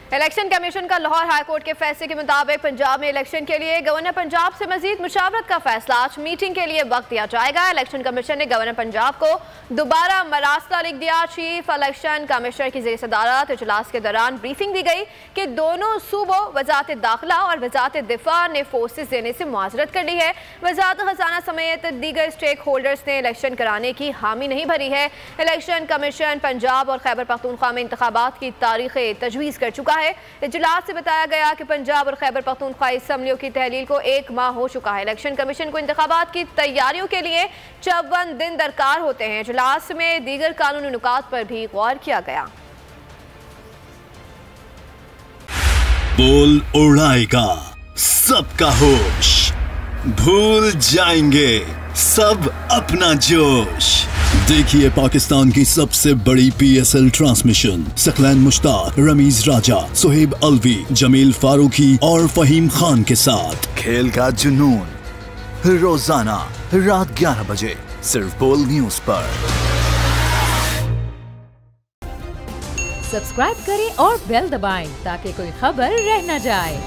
Election commission का Lahore high court के फैसले के मुताबिक पंजाब में इलेक्शन के लिए गवर्नर पंजाब से मजीद मुशावरत का फैसला। आज मीटिंग के लिए वक्त दिया जाएगा। इलेक्शन कमीशन ने गवर्नर पंजाब को दोबारा मरासला लिख दिया। चीफ इलेक्शन कमिश्नर की ज़ेर-ए-सदारत इजलास के दौरान ब्रीफिंग दी गई कि दोनों सूबों वजारत दाखिला और वजारत दिफा ने फोर्सेस देने से मुआजरत कर ली है। वजारत खजाना समेत दीगर स्टेक होल्डर्स ने इलेक्शन कराने की हामी नहीं भरी है। इलेक्शन कमीशन पंजाब और खैबर पख्तूनख्वा में इंतखाबात की तारीखें तजवीज़ कर चुका है। इजलास से बताया गया कि पंजाब और खैबर पख्तूनख्वा असम्बलियों की तहलील को 1 माह हो चुका है। इलेक्शन कमीशन को इंतखाबात की तैयारियों के लिए 54 दिन दरकार होते हैं। इजलास में दीगर कानूनी नुकात पर भी गौर किया गया। बोल उड़ाएगा सबका होश, भूल जाएंगे सब अपना जोश। देखिए पाकिस्तान की सबसे बड़ी PSL ट्रांसमिशन सकलैन मुश्ताक, रमीज राजा, सुहेब अलवी, जमील फारूकी और फहीम खान के साथ खेल का जुनून रोजाना रात 11 बजे सिर्फ बोल न्यूज पर। सब्सक्राइब करें और बेल दबाएं ताकि कोई खबर रह न जाए।